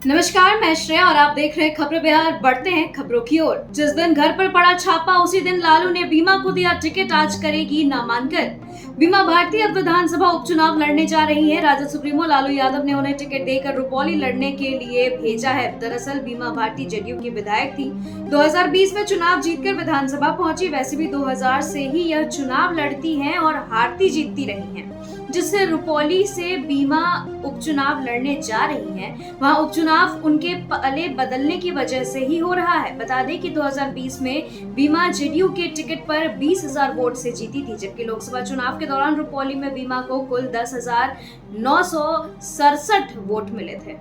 नमस्कार, मैं श्रेया और आप देख रहे हैं खबरें बिहार। बढ़ते हैं खबरों की ओर। जिस दिन घर पर पड़ा छापा उसी दिन लालू ने बीमा को दिया टिकट, आज करेगी नामांकन। बीमा भारती अब विधानसभा उपचुनाव लड़ने जा रही है। राजद सुप्रीमो लालू यादव ने उन्हें टिकट देकर रुपौली लड़ने के लिए भेजा है। दरअसल बीमा भारती जदयू की विधायक थी। 2020 में चुनाव जीतकर विधानसभा पहुंची। वैसे भी 2000 से ही यह चुनाव लड़ती हैं और हारती जीतती रही हैं। जिससे रुपौली से बीमा उपचुनाव लड़ने जा रही हैं, वहां उपचुनाव उनके पले बदलने की वजह से ही हो रहा है। बता दें कि 2020 में बीमा जेडीयू के टिकट पर 20,000 वोट से जीती थी, जबकि लोकसभा चुनाव के दौरान रुपौली में बीमा को कुल 10,967 वोट मिले थे।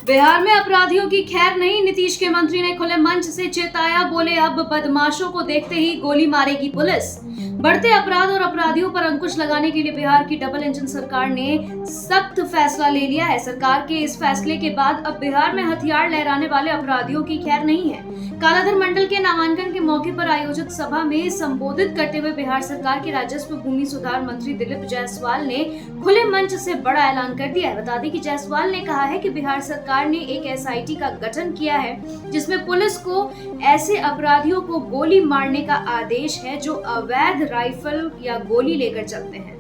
बिहार में अपराधियों की खैर नहीं, नीतीश के मंत्री ने खुले मंच से चेताया। बोले अब बदमाशों को देखते ही गोली मारेगी पुलिस। बढ़ते अपराध और अपराधियों पर अंकुश लगाने के लिए बिहार की डबल इंजन सरकार ने सख्त फैसला ले लिया है। सरकार के इस फैसले के बाद अब बिहार में हथियार लहराने वाले अपराधियों की खैर नहीं है। कालाधर मंडल के नामांकन के मौके पर आयोजित सभा में संबोधित करते हुए बिहार सरकार के राजस्व भूमि सुधार मंत्री दिलीप जायसवाल ने खुले मंच से बड़ा ऐलान कर दिया है। बता दें कि जायसवाल ने कहा है कि बिहार सरकार ने एक एसआईटी का गठन किया है, जिसमें पुलिस को ऐसे अपराधियों को गोली मारने का आदेश है जो अवैध राइफल या गोली लेकर चलते हैं।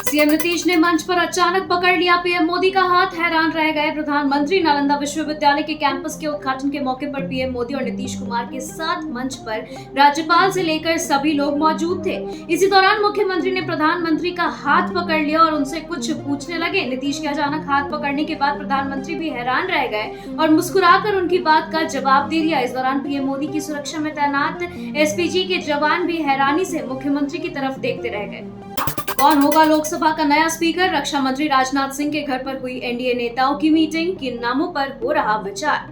सीएम नीतीश ने मंच पर अचानक पकड़ लिया पीएम मोदी का हाथ। हैरान रह गए प्रधानमंत्री। नालंदा विश्वविद्यालय के कैंपस के उद्घाटन के मौके पर पीएम मोदी और नीतीश कुमार के साथ मंच पर राज्यपाल से लेकर सभी लोग मौजूद थे। इसी दौरान मुख्यमंत्री ने प्रधानमंत्री का हाथ पकड़ लिया और उनसे कुछ पूछने लगे। नीतीश के अचानक हाथ पकड़ने के बाद प्रधानमंत्री भी हैरान रह गए और मुस्कुराकर उनकी बात का जवाब दे दिया। इस दौरान पीएम मोदी की सुरक्षा में तैनात एसपीजी के जवान भी हैरानी से मुख्यमंत्री की तरफ देखते रह गए। कौन होगा लोकसभा का नया स्पीकर? रक्षा मंत्री राजनाथ सिंह के घर पर हुई एनडीए नेताओं की मीटिंग। किन नामों पर हो रहा विचार?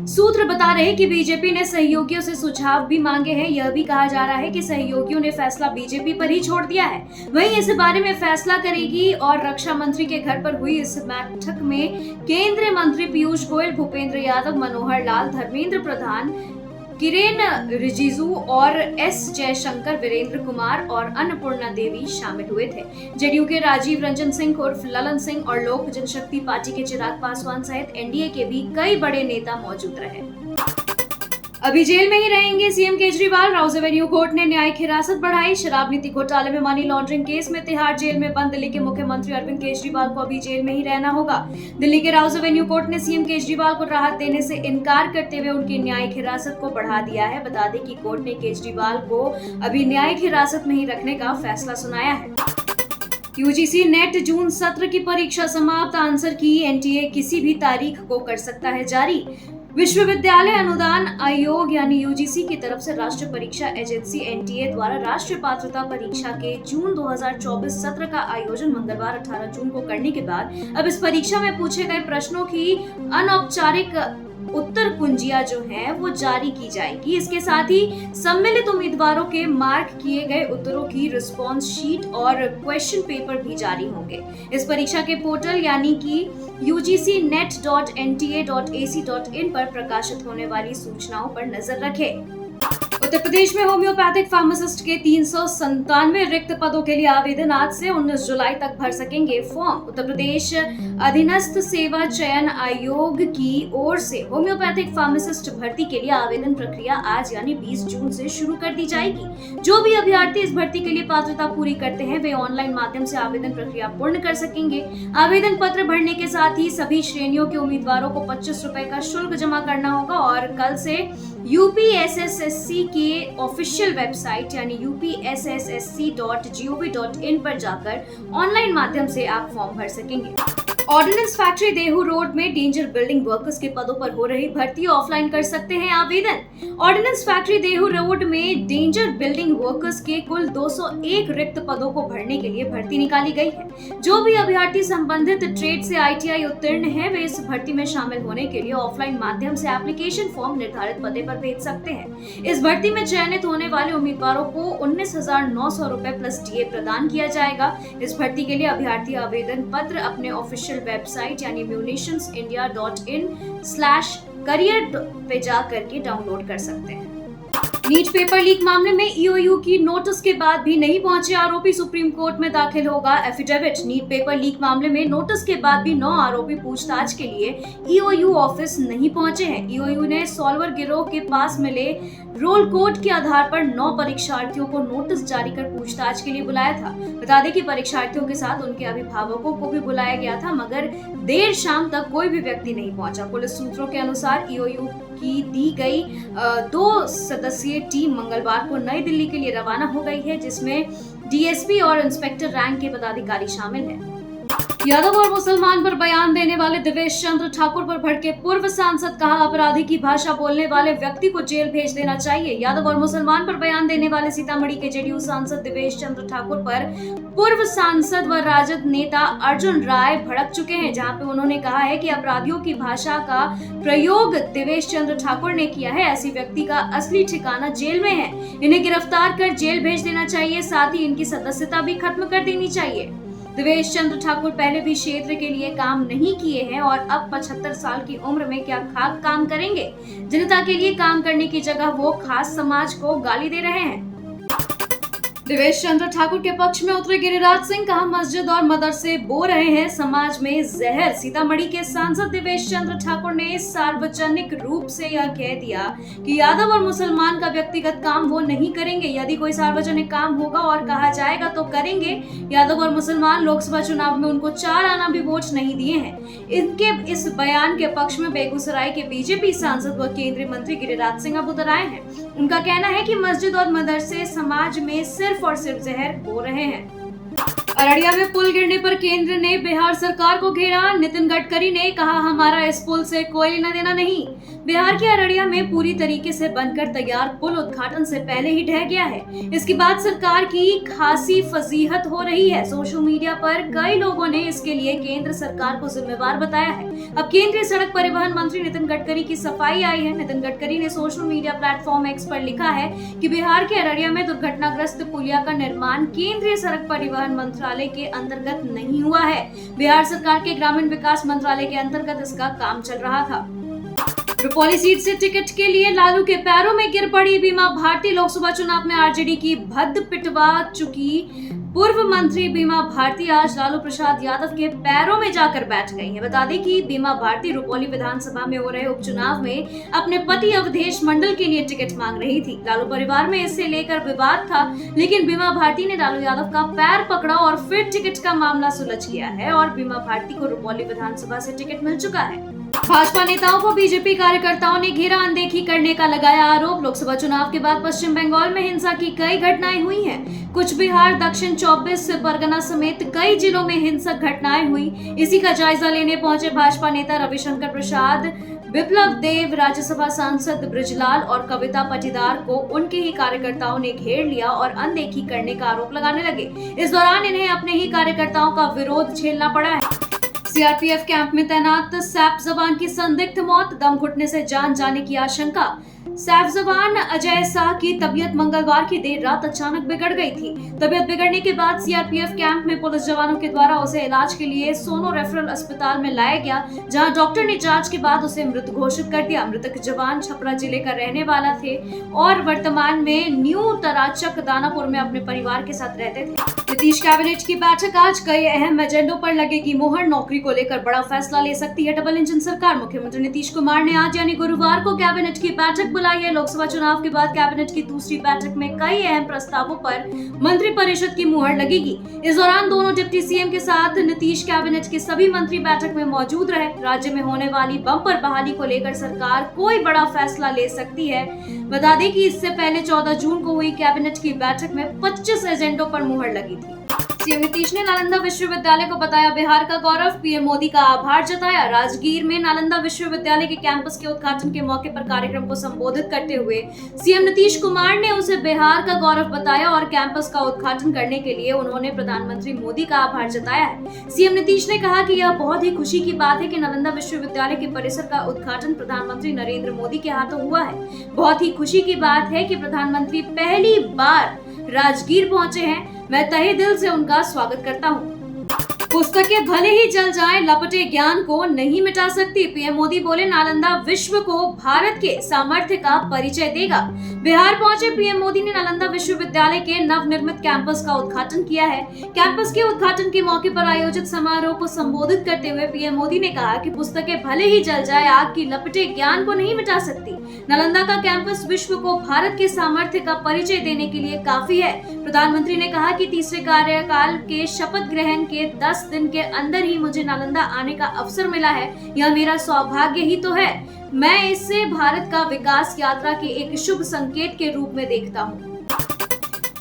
सूत्र बता रहे हैं कि बीजेपी ने सहयोगियों से सुझाव भी मांगे हैं। यह भी कहा जा रहा है कि सहयोगियों ने फैसला बीजेपी पर ही छोड़ दिया है। वहीं इस बारे में फैसला करेगी और रक्षा मंत्री के घर पर हुई इस बैठक में केंद्रीय मंत्री पीयूष गोयल, भूपेंद्र यादव, मनोहर लाल, धर्मेंद्र प्रधान, किरेन रिजिजू और एस जयशंकर, वीरेंद्र कुमार और अन्नपूर्णा देवी शामिल हुए थे। जेडीयू के राजीव रंजन सिंह उर्फ ललन सिंह और लोक जनशक्ति पार्टी के चिराग पासवान सहित एनडीए के भी कई बड़े नेता मौजूद रहे। अभी जेल में ही रहेंगे CM Kejriwal. Rouse Avenue court ने न्यायिक हिरासत बढ़ाई। शराब नीति घोटाले में मनी लॉन्ड्रिंग केस में तिहाड़ जेल में बंद दिल्ली के मुख्यमंत्री अरविंद केजरीवाल को अभी जेल में ही रहना होगा। दिल्ली के राउज एवेन्यू कोर्ट ने सीएम केजरीवाल को राहत देने से इनकार करते हुए उनकी न्यायिक हिरासत को बढ़ा दिया है। बता दें कि कोर्ट ने केजरीवाल को अभी न्यायिक हिरासत में ही रखने का फैसला सुनाया है। यूजीसी नेट जून सत्र की परीक्षा समाप्त। आंसर की एनटीए किसी भी तारीख को कर सकता है जारी। विश्वविद्यालय अनुदान आयोग यानी यूजीसी की तरफ से राष्ट्रीय परीक्षा एजेंसी एनटीए द्वारा राष्ट्रीय पात्रता परीक्षा के जून 2024 सत्र का आयोजन मंगलवार 18 जून को करने के बाद अब इस परीक्षा में पूछे गए प्रश्नों की अनौपचारिक उत्तर कुंजियां जो है वो जारी की जाएगी। इसके साथ ही सम्मिलित उम्मीदवारों के मार्क किए गए उत्तरों की रिस्पॉन्स शीट और क्वेश्चन पेपर भी जारी होंगे। इस परीक्षा के पोर्टल यानी कि ugcnet.nta.ac.in पर प्रकाशित होने वाली सूचनाओं पर नजर रखें। उत्तर प्रदेश में होम्योपैथिक फार्मासिस्ट के 397 रिक्त पदों के लिए आवेदन आज से 19 जुलाई तक भर सकेंगे फॉर्म। उत्तर प्रदेश अधीनस्थ सेवा चयन आयोग की ओर से होम्योपैथिक फार्मासिस्ट भर्ती के लिए आवेदन प्रक्रिया आज यानी 20 जून से शुरू कर दी जाएगी। जो भी अभ्यर्थी इस भर्ती के लिए पात्रता पूरी करते हैं वे ऑनलाइन माध्यम से आवेदन प्रक्रिया पूर्ण कर सकेंगे। आवेदन पत्र भरने के साथ ही सभी श्रेणियों के उम्मीदवारों को 25 रुपए का शुल्क जमा करना होगा और कल से यूपीएसएसएससी के ऑफिशियल वेबसाइट यानी upsssc.gov.in पर जाकर ऑनलाइन माध्यम से आप फॉर्म भर सकेंगे। ऑर्डिनेंस फैक्ट्री देहू रोड में डेंजर बिल्डिंग वर्कर्स के पदों पर हो रही भर्ती ऑफलाइन कर सकते हैं आवेदन। ऑर्डिनेंस फैक्ट्री देहू रोड में डेंजर बिल्डिंग वर्कर्स के कुल 201 रिक्त पदों को भरने के लिए भर्ती निकाली गई है। जो भी अभ्यर्थी संबंधित ट्रेड से आईटीआई उत्तीर्ण है वे इस भर्ती में शामिल होने के लिए ऑफलाइन माध्यम से एप्लीकेशन फॉर्म निर्धारित पते पर भेज सकते हैं। इस भर्ती में चयनित होने वाले उम्मीदवारों को 19,900 रुपए प्लस डीए प्रदान किया जाएगा। इस भर्ती के लिए अभ्यर्थी आवेदन पत्र अपने ऑफिशियल वेबसाइट यानी munitionsindia.in/career पे जा करके डाउनलोड कर सकते हैं। नीट पेपर लीक मामले में ईओयू की नोटिस के बाद भी नहीं पहुंचे आरोपी, सुप्रीम कोर्ट में दाखिल होगा एफिडेविट। नीट पेपर लीक मामले में नोटिस के बाद भी 9 आरोपी पूछताछ के लिए ईओयू ऑफिस नहीं पहुंचे हैं। ईओयू ने सॉल्वर गिरोह के पास मिले रोल कोड के आधार पर 9 परीक्षार्थियों को नोटिस जारी कर पूछताछ के लिए बुलाया था। बता दें कि परीक्षार्थियों के साथ उनके अभिभावकों को भी बुलाया गया था, मगर देर शाम तक कोई भी व्यक्ति नहीं पहुंचा। पुलिस सूत्रों के अनुसार ईओयू की दी गई 2 सदस्यीय टीम मंगलवार को नई दिल्ली के लिए रवाना हो गई है, जिसमें डीएसपी और इंस्पेक्टर रैंक के पदाधिकारी शामिल हैं। यादव और मुसलमान पर बयान देने वाले देवेश चंद्र ठाकुर पर भड़के पूर्व सांसद, कहा अपराधी की भाषा बोलने वाले व्यक्ति को जेल भेज देना चाहिए। यादव और मुसलमान पर बयान देने वाले सीतामढ़ी के जेडीयू सांसद देवेश चंद्र ठाकुर पर पूर्व सांसद व राजद नेता अर्जुन राय भड़क चुके हैं, जहां पे उन्होंने कहा है कि अपराधियों की भाषा का प्रयोग देवेश चंद्र ठाकुर ने किया है। ऐसी व्यक्ति का असली ठिकाना जेल में है। इन्हें गिरफ्तार कर जेल भेज देना चाहिए, साथ ही इनकी सदस्यता भी खत्म कर देनी चाहिए। देवेश चंद्र ठाकुर पहले भी क्षेत्र के लिए काम नहीं किए हैं और अब 75 साल की उम्र में क्या खाक काम करेंगे। जनता के लिए काम करने की जगह वो खास समाज को गाली दे रहे हैं। देवेश चंद्र ठाकुर के पक्ष में उतरे गिरिराज सिंह, कहा मस्जिद और मदरसे बो रहे हैं समाज में जहर। सीतामढ़ी के सांसद देवेश चंद्र ठाकुर ने सार्वजनिक रूप से यह कह दिया कि यादव और मुसलमान का व्यक्तिगत काम वो नहीं करेंगे। यदि कोई सार्वजनिक काम होगा और कहा जाएगा तो करेंगे। यादव और मुसलमान लोकसभा चुनाव में उनको 4 आना भी वोट नहीं दिए हैं। इनके इस बयान के पक्ष में बेगूसराय के बीजेपी सांसद व केंद्रीय मंत्री गिरिराज सिंह अब उतर आए हैं। उनका कहना है कि मस्जिद और मदरसे समाज में सिर्फ और सिर्फ जहर हो रहे हैं। अररिया में पुल गिरने पर केंद्र ने बिहार सरकार को घेरा। नितिन गडकरी ने कहा, हमारा इस पुल से कोई लेना देना नहीं। बिहार के अररिया में पूरी तरीके से बनकर तैयार पुल उद्घाटन से पहले ही ढह गया है। इसके बाद सरकार की खासी फजीहत हो रही है। सोशल मीडिया पर कई लोगों ने इसके लिए केंद्र सरकार को जिम्मेवार बताया है। अब केंद्रीय सड़क परिवहन मंत्री नितिन गडकरी की सफाई आई है। नितिन गडकरी ने सोशल मीडिया प्लेटफॉर्म एक्स पर लिखा है कि बिहार के अररिया में दुर्घटनाग्रस्त पुलिया का निर्माण केंद्रीय सड़क परिवहन मंत्रालय के अंतर्गत नहीं हुआ है। बिहार सरकार के ग्रामीण विकास मंत्रालय के अंतर्गत इसका काम चल रहा था। रुपौली सीट से टिकट के लिए लालू के पैरों में गिर पड़ी बीमा भारती। लोकसभा चुनाव में आरजेडी की भद्द पिटवा चुकी पूर्व मंत्री बीमा भारती आज लालू प्रसाद यादव के पैरों में जाकर बैठ गई हैं। बता दें कि बीमा भारती रुपौली विधानसभा में हो रहे उपचुनाव में अपने पति अवधेश मंडल के लिए टिकट मांग रही थी। लालू परिवार में इससे लेकर विवाद था, लेकिन बीमा भारती ने लालू यादव का पैर पकड़ा और फिर टिकट का मामला सुलझ गया है और बीमा भारती को रुपौली विधानसभा से टिकट मिल चुका है। भाजपा नेताओं को बीजेपी कार्यकर्ताओं ने घेरा, अनदेखी करने का लगाया आरोप। लोकसभा चुनाव के बाद पश्चिम बंगाल में हिंसा की कई घटनाएं हुई हैं। कुछ बिहार, दक्षिण 24 परगना समेत कई जिलों में हिंसक घटनाएं हुई। इसी का जायजा लेने पहुंचे भाजपा नेता रविशंकर प्रसाद, विप्लव देव, राज्यसभा सांसद ब्रिजलाल और कविता पाटीदार को उनके ही कार्यकर्ताओं ने घेर लिया और अनदेखी करने का आरोप लगाने लगे। इस दौरान इन्हें अपने ही कार्यकर्ताओं का विरोध झेलना पड़ा है। सीआरपीएफ कैंप में तैनात सैप जवान की संदिग्ध मौत, दम घुटने से जान जाने की आशंका। सैफ जवान अजय शाह की तबीयत मंगलवार की देर रात अचानक बिगड़ गई थी। तबीयत बिगड़ने के बाद सीआरपीएफ कैंप में पुलिस जवानों के द्वारा उसे इलाज के लिए सोनो रेफरल अस्पताल में लाया गया, जहां डॉक्टर ने जांच के बाद उसे मृत घोषित कर दिया। मृतक जवान छपरा जिले का रहने वाला थे और वर्तमान में न्यू तराचक दानापुर में अपने परिवार के साथ रहते थे। नीतीश कैबिनेट की बैठक आज, कई अहम एजेंडों पर लगेगी मुहर। नौकरी को लेकर बड़ा फैसला ले सकती है डबल इंजन सरकार। मुख्यमंत्री नीतीश कुमार ने आज यानी गुरुवार को कैबिनेट की बैठक बुलाई है। लोकसभा चुनाव के बाद कैबिनेट की दूसरी बैठक में कई अहम प्रस्तावों पर मंत्रिपरिषद की मुहर लगेगी। इस दौरान दोनों डिप्टी सीएम के साथ नीतीश कैबिनेट के सभी मंत्री बैठक में मौजूद रहे। राज्य में होने वाली बम्पर बहाली को लेकर सरकार कोई बड़ा फैसला ले सकती है। बता दें कि इससे पहले 14 जून को हुई कैबिनेट की बैठक में 25 एजेंडों पर मुहर लगी थी। सीएम नीतीश ने नालंदा विश्वविद्यालय को बताया बिहार का गौरव, पीएम मोदी का आभार जताया। राजगीर में नालंदा विश्वविद्यालय के कैंपस के उद्घाटन के मौके पर कार्यक्रम को संबोधित करते हुए सीएम नीतीश कुमार ने उसे बिहार का गौरव बताया और कैंपस का उद्घाटन करने के लिए उन्होंने प्रधानमंत्री मोदी का आभार जताया है। सीएम नीतीश ने कहा कि यह बहुत ही खुशी की बात है कि नालंदा विश्वविद्यालय के परिसर का उद्घाटन प्रधानमंत्री नरेंद्र मोदी के हाथों हुआ है। बहुत ही खुशी की बात है कि प्रधानमंत्री पहली बार राजगीर पहुंचे हैं। मैं तहे दिल से उनका स्वागत करता हूं। पुस्तकें भले ही जल जाएं, लपटे ज्ञान को नहीं मिटा सकती। पीएम मोदी बोले, नालंदा विश्व को भारत के सामर्थ्य का परिचय देगा। बिहार पहुंचे पीएम मोदी ने नालंदा विश्वविद्यालय के नवनिर्मित कैंपस का उद्घाटन किया है। कैंपस के उद्घाटन के मौके पर आयोजित समारोह को संबोधित करते हुए पीएम मोदी ने कहा कि पुस्तकें भले ही जल जाए, आग की लपटें ज्ञान को नहीं मिटा सकती। नालंदा का कैंपस विश्व को भारत के सामर्थ्य का परिचय देने के लिए काफी है। प्रधानमंत्री ने कहा कि तीसरे कार्यकाल के शपथ ग्रहण के 10 दिन के अंदर ही मुझे नालंदा आने का अवसर मिला है। यह मेरा सौभाग्य ही तो है। मैं इसे भारत का विकास यात्रा के एक शुभ संकेत के रूप में देखता हूँ।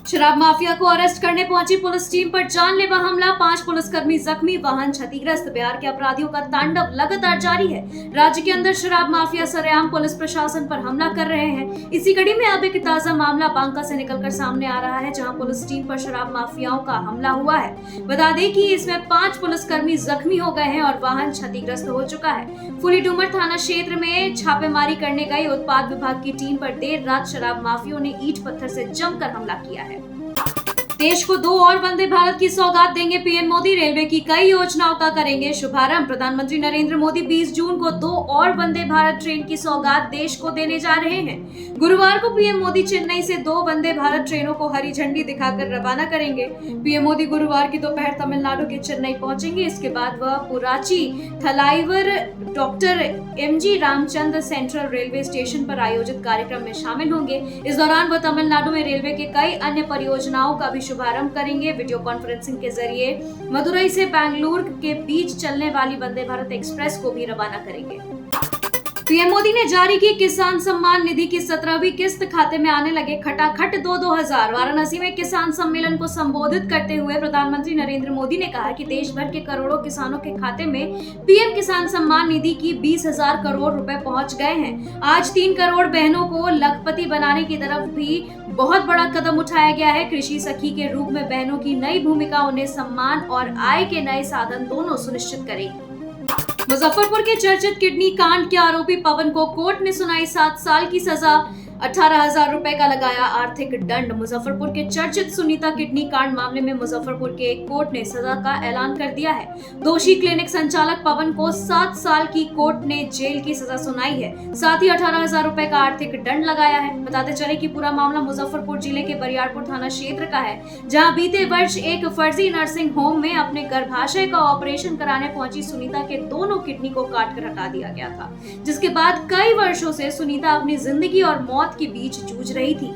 शराब माफिया को अरेस्ट करने पहुंची पुलिस टीम पर जानलेवा हमला, 5 पुलिसकर्मी जख्मी, वाहन क्षतिग्रस्त। बिहार के अपराधियों का तांडव लगातार जारी है। राज्य के अंदर शराब माफिया सरेआम पुलिस प्रशासन पर हमला कर रहे हैं। इसी कड़ी में अब एक ताजा मामला बांका से निकलकर सामने आ रहा है, जहां पुलिस टीम पर शराब माफियाओं का हमला हुआ है। बता दें कि इसमें 5 पुलिसकर्मी जख्मी हो गए हैं और वाहन क्षतिग्रस्त हो चुका है। फुलीडुमर थाना क्षेत्र में छापेमारी करने गई उत्पाद विभाग की टीम पर देर रात शराब माफियाओं ने ईंट पत्थर से जमकर हमला किया है। देश को 2 और वंदे भारत की सौगात देंगे पीएम मोदी। रेलवे की कई योजनाओं का करेंगे शुभारंभ। प्रधानमंत्री नरेंद्र मोदी 20 जून को 2 और वंदे भारत ट्रेन की सौगात देश को देने जा रहे हैं। गुरुवार को पीएम मोदी चेन्नई से 2 वंदे भारत ट्रेनों को हरी झंडी दिखाकर रवाना करेंगे। पीएम मोदी गुरुवार की दोपहर तमिलनाडु के चेन्नई पहुंचेंगे। इसके बाद वह Puratchi Thalaivar doctor MG Ramachandra central railway station पर आयोजित कार्यक्रम में शामिल होंगे। इस दौरान वह तमिलनाडु में रेलवे के कई अन्य परियोजनाओं का भी शुभारंभ करेंगे। वीडियो कॉन्फ्रेंसिंग के जरिए मदुरई से बेंगलुरु के बीच चलने वाली वंदे भारत एक्सप्रेस को भी रवाना करेंगे। पीएम मोदी ने जारी की किसान सम्मान निधि की 17वीं किस्त, खाते में आने लगे खटाखट 2-2000। वाराणसी में किसान सम्मेलन को संबोधित करते हुए प्रधानमंत्री नरेंद्र मोदी ने कहा कि देश भर के करोड़ों किसानों के खाते में पीएम किसान सम्मान निधि की 20,000 करोड़ रुपए पहुंच गए हैं। आज 3 करोड़ बहनों को लखपति बनाने की तरफ भी बहुत बड़ा कदम उठाया गया है। कृषि सखी के रूप में बहनों की नई भूमिका उन्हें सम्मान और आय के नए साधन दोनों सुनिश्चित करेगी। मुजफ्फरपुर के चर्चित किडनी कांड के आरोपी पवन को कोर्ट ने सुनाई 7 साल की सजा, 18,000 रुपए का लगाया आर्थिक दंड। मुजफ्फरपुर के चर्चित सुनीता किडनी कांड मामले में मुजफ्फरपुर के एक कोर्ट ने सजा का ऐलान कर दिया है। दोषी क्लिनिक संचालक पवन को 7 साल की कोर्ट ने जेल की सजा सुनाई है, साथ ही 18,000 रुपए का आर्थिक दंड लगाया है। बताते चले कि पूरा मामला मुजफ्फरपुर जिले के बरियारपुर थाना क्षेत्र का है, जहां बीते वर्ष एक फर्जी नर्सिंग होम में अपने गर्भाशय का ऑपरेशन कराने पहुंची सुनीता के दोनों किडनी को काट कर हटा दिया गया था, जिसके बाद कई वर्षों से सुनीता अपनी जिंदगी और मौत के बीच जूझ रही थी।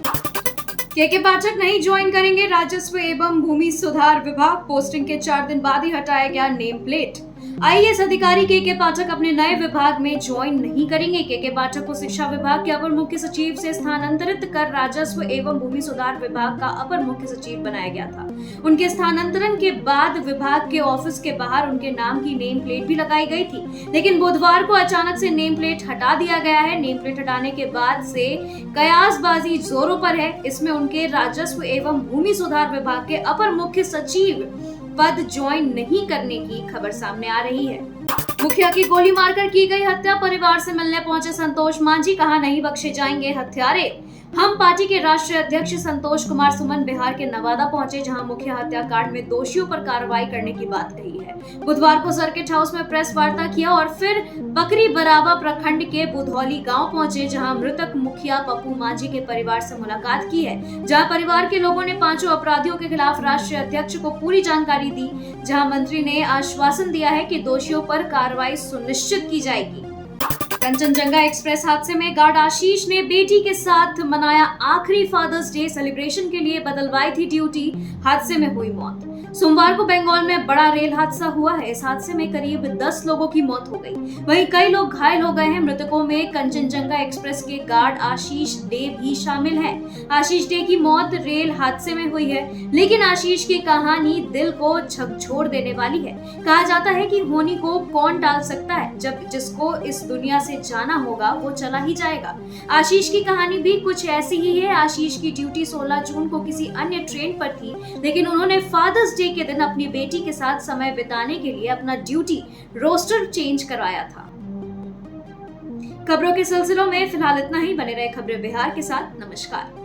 के पाठक नहीं ज्वाइन करेंगे राजस्व एवं भूमि सुधार विभाग, पोस्टिंग के 4 दिन बाद ही हटाया गया नेम प्लेट। आईएएस अधिकारी के पाठक अपने नए विभाग में ज्वाइन नहीं करेंगे। के पाठक को शिक्षा विभाग के अपर मुख्य सचिव से स्थानांतरित कर राजस्व एवं भूमि सुधार विभाग का अपर मुख्य सचिव बनाया गया था। उनके स्थानांतरण के बाद विभाग के ऑफिस के बाहर उनके नाम की नेम प्लेट भी लगाई गई थी, लेकिन बुधवार को अचानक से नेम प्लेट हटा दिया गया है। नेम प्लेट हटाने के बाद से कयासबाजी जोरों पर है। इसमें उनके राजस्व एवं भूमि सुधार विभाग के अपर मुख्य सचिव पद ज्वाइन नहीं करने की खबर सामने आ रही है। मुखिया की गोली मारकर की गई हत्या, परिवार से मिलने पहुंचे संतोष मांझी, कहा नहीं बख्शे जाएंगे हत्यारे। हम पार्टी के राष्ट्रीय अध्यक्ष संतोष कुमार सुमन बिहार के नवादा पहुंचे, जहां मुखिया हत्याकांड में दोषियों पर कार्रवाई करने की बात कही है। बुधवार को सर्किट हाउस में प्रेस वार्ता किया और फिर बकरी बरावा प्रखंड के बुधौली गांव पहुंचे, जहां मृतक मुखिया पप्पू मांझी के परिवार से मुलाकात की है, जहां परिवार के लोगों ने 5 अपराधियों के खिलाफ राष्ट्रीय अध्यक्ष को पूरी जानकारी दी, जहां मंत्री ने आश्वासन दिया है कि दोषियों पर कार्रवाई सुनिश्चित की जाएगी। कंचनजंगा एक्सप्रेस हादसे में गार्ड आशीष ने बेटी के साथ मनाया आखिरी फादर्स डे, सेलिब्रेशन के लिए बदलवाई थी ड्यूटी, हादसे में हुई मौत। सोमवार को बंगाल में बड़ा रेल हादसा हुआ है। इस हादसे में करीब 10 लोगों की मौत हो गई, वहीं कई लोग घायल हो गए हैं। मृतकों में कंचनजंगा एक्सप्रेस के गार्ड आशीष डे भी शामिल है। आशीष डे की मौत रेल हादसे में हुई है, लेकिन आशीष की कहानी दिल को झकझोर देने वाली है। कहा जाता है कि होनी को कौन टाल सकता है, जब जिसको इस दुनिया से जाना होगा वो चला ही जाएगा। आशीष की कहानी भी कुछ ऐसी ही है। आशीष की ड्यूटी 16 जून को किसी अन्य ट्रेन पर थी, लेकिन उन्होंने फादर्स डे के दिन अपनी बेटी के साथ समय बिताने के लिए अपना ड्यूटी रोस्टर चेंज करवाया था। खबरों के सिलसिलों में फिलहाल इतना ही। बने रहे खबरें बिहार के साथ। नमस्कार।